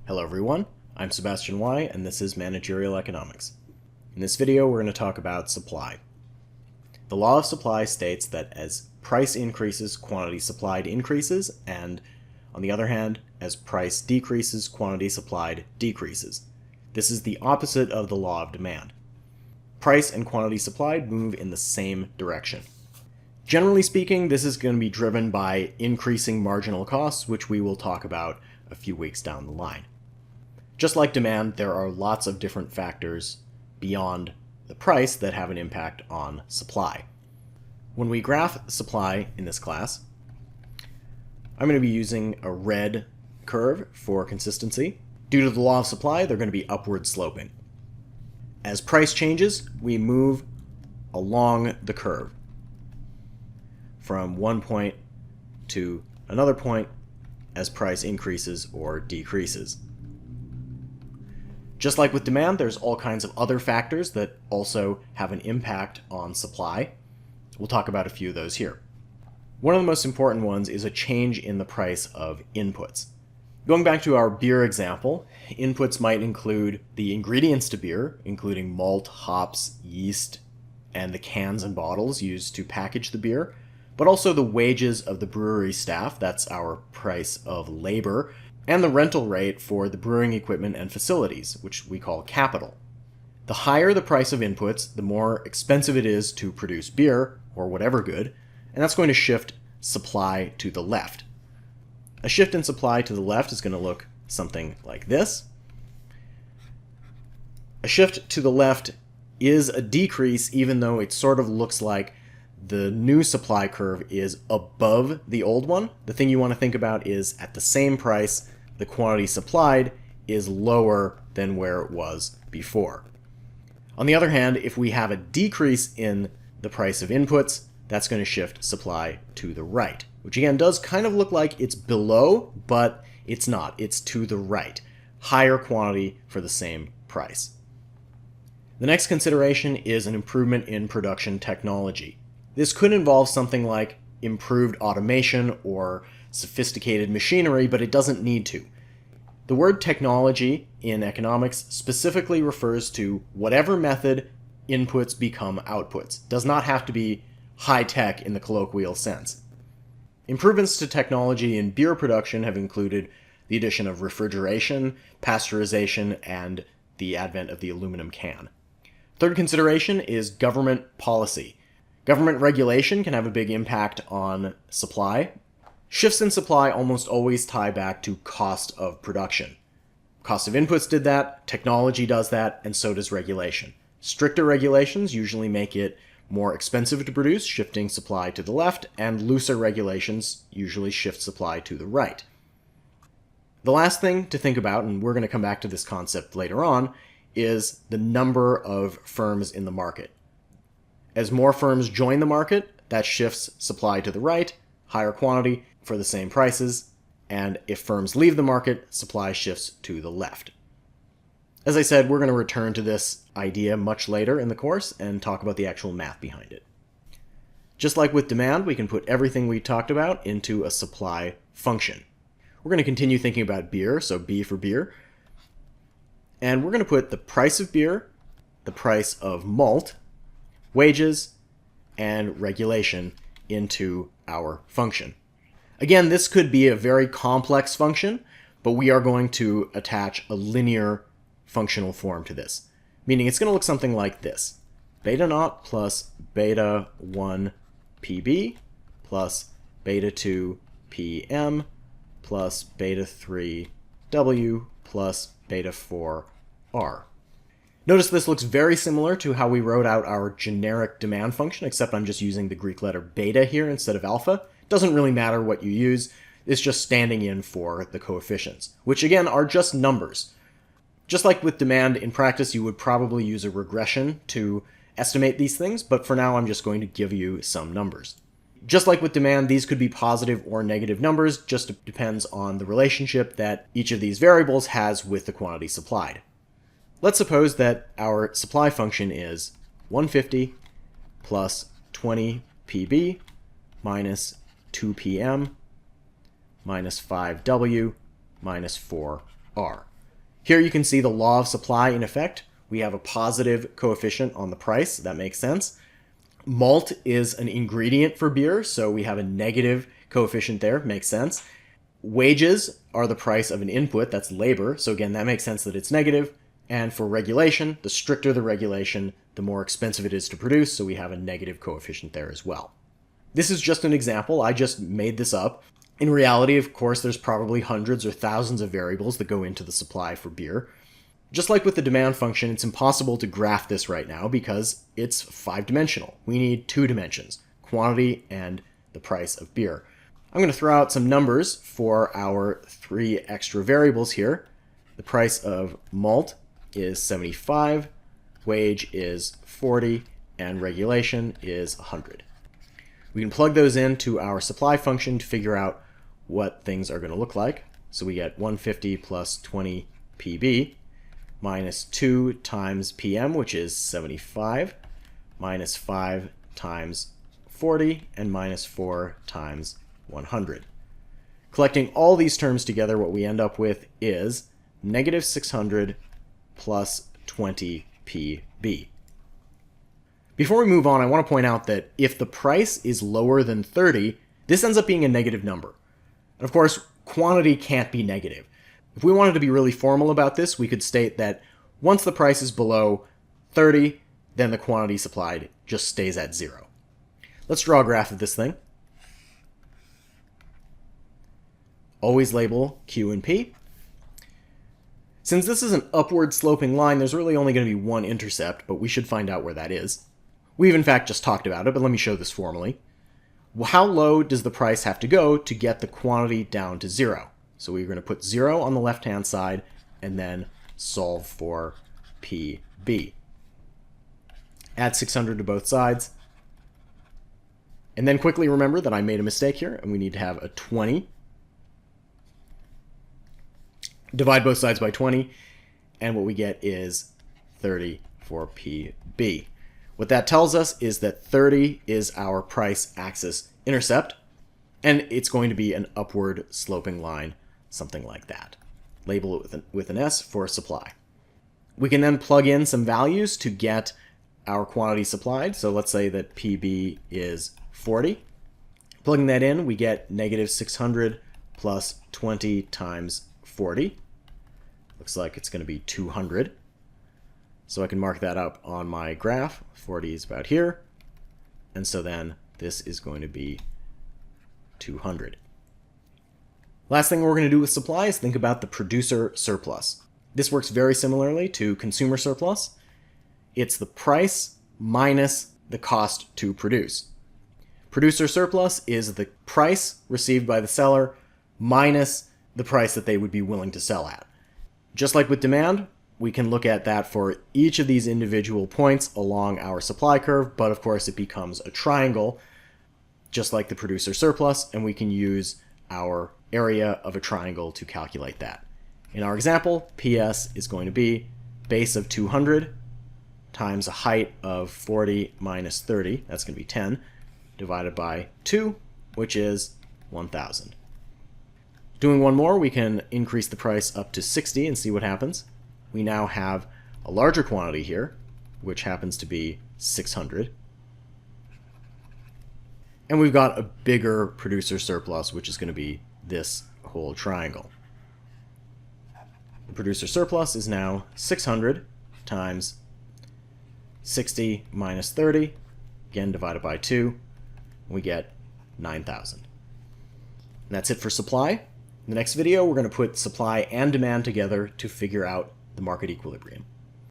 Hello everyone, I'm Sebastian Y, and this is Managerial Economics. In this video, we're going to talk about supply. The law of supply states that as price increases, quantity supplied increases, and on the other hand, as price decreases, quantity supplied decreases. This is the opposite of the law of demand. Price and quantity supplied move in the same direction. Generally speaking, this is going to be driven by increasing marginal costs, which we will talk about a few weeks down the line. Just like demand, there are lots of different factors beyond the price that have an impact on supply. When we graph supply in this class, I'm going to be using a red curve for consistency. Due to the law of supply, they're going to be upward sloping. As price changes, we move along the curve from one point to another point as price increases or decreases. Just like with demand, there's all kinds of other factors that also have an impact on supply. We'll talk about a few of those here. One of the most important ones is a change in the price of inputs. Going back to our beer example, inputs might include the ingredients to beer, including malt, hops, yeast, and the cans and bottles used to package the beer, but also the wages of the brewery staff, that's our price of labor, and the rental rate for the brewing equipment and facilities, which we call capital. The higher the price of inputs, the more expensive it is to produce beer, or whatever good, and that's going to shift supply to the left. A shift in supply to the left is going to look something like this. A shift to the left is a decrease, even though it sort of looks like the new supply curve is above the old one. The thing you want to think about is at the same price, the quantity supplied is lower than where it was before. On the other hand, if we have a decrease in the price of inputs, that's going to shift supply to the right, which again does kind of look like it's below, but it's not. It's to the right. Higher quantity for the same price. The next consideration is an improvement in production technology. This could involve something like improved automation or sophisticated machinery, but it doesn't need to. The word technology in economics specifically refers to whatever method inputs become outputs. It does not have to be high-tech in the colloquial sense. Improvements to technology in beer production have included the addition of refrigeration, pasteurization, and the advent of the aluminum can. Third consideration is government policy. Government regulation can have a big impact on supply. Shifts in supply almost always tie back to cost of production. Cost of inputs did that, technology does that, and so does regulation. Stricter regulations usually make it more expensive to produce, shifting supply to the left, and looser regulations usually shift supply to the right. The last thing to think about, and we're going to come back to this concept later on, is the number of firms in the market. As more firms join the market, that shifts supply to the right, higher quantity for the same prices, and if firms leave the market, supply shifts to the left. As I said, we're going to return to this idea much later in the course and talk about the actual math behind it. Just like with demand, we can put everything we talked about into a supply function. We're going to continue thinking about beer, so B for beer, and we're going to put the price of beer, the price of malt, wages, and regulation into our function. Again, this could be a very complex function, but we are going to attach a linear functional form to this, meaning it's going to look something like this. Beta naught plus beta 1 PB plus beta 2 PM plus beta 3 W plus beta 4 R. Notice this looks very similar to how we wrote out our generic demand function, except I'm just using the Greek letter beta here instead of alpha. Doesn't really matter what you use, it's just standing in for the coefficients, which again are just numbers. Just like with demand, in practice you would probably use a regression to estimate these things, but for now I'm just going to give you some numbers. Just like with demand, these could be positive or negative numbers, just depends on the relationship that each of these variables has with the quantity supplied. Let's suppose that our supply function is 150 plus 20 PB minus 2 PM minus 5W minus 4R. Here you can see the law of supply in effect. We have a positive coefficient on the price. That makes sense. Malt is an ingredient for beer, so we have a negative coefficient there. Makes sense. Wages are the price of an input, that's labor. So again, that makes sense that it's negative. And for regulation, the stricter the regulation, the more expensive it is to produce, so we have a negative coefficient there as well. This is just an example. I just made this up. In reality, of course, there's probably hundreds or thousands of variables that go into the supply for beer. Just like with the demand function, it's impossible to graph this right now because it's 5-dimensional. We need 2 dimensions, quantity and the price of beer. I'm going to throw out some numbers for our 3 extra variables here. The price of malt is 75, wage is 40, and regulation is 100. We can plug those into our supply function to figure out what things are going to look like. So we get 150 plus 20 PB minus 2 times PM, which is 75, minus 5 times 40, and minus 4 times 100. Collecting all these terms together, what we end up with is negative 600 plus 20 PB. Before we move on, I want to point out that if the price is lower than 30, this ends up being a negative number. And of course, quantity can't be negative. If we wanted to be really formal about this, we could state that once the price is below 30, then the quantity supplied just stays at 0. Let's draw a graph of this thing. Always label Q and P. Since this is an upward sloping line, there's really only going to be one intercept, but we should find out where that is. We've in fact just talked about it, but let me show this formally. How low does the price have to go to get the quantity down to 0? So we're going to put 0 on the left-hand side and then solve for PB. Add 600 to both sides. And then quickly remember that I made a mistake here, and we need to have a 20. Divide both sides by 20, and what we get is 30 for PB. What that tells us is that 30 is our price axis intercept, and it's going to be an upward sloping line, something like that. Label it with an S for supply. We can then plug in some values to get our quantity supplied. So let's say that PB is 40. Plugging that in, we get negative 600 plus 20 times 40. Looks like it's going to be 200. So I can mark that up on my graph. 40 is about here. And so then this is going to be 200. Last thing we're going to do with supply is think about the producer surplus. This works very similarly to consumer surplus. It's the price minus the cost to produce. Producer surplus is the price received by the seller minus the price that they would be willing to sell at. Just like with demand, we can look at that for each of these individual points along our supply curve, but of course it becomes a triangle, just like the producer surplus, and we can use our area of a triangle to calculate that. In our example, PS is going to be base of 200 times a height of 40 minus 30, that's going to be 10, divided by 2, which is 1,000. Doing one more, we can increase the price up to 60 and see what happens. We now have a larger quantity here, which happens to be 600. And we've got a bigger producer surplus, which is going to be this whole triangle. The producer surplus is now 600 times 60 minus 30, again divided by 2, we get 9,000. And that's it for supply. In the next video, we're going to put supply and demand together to figure out the market equilibrium.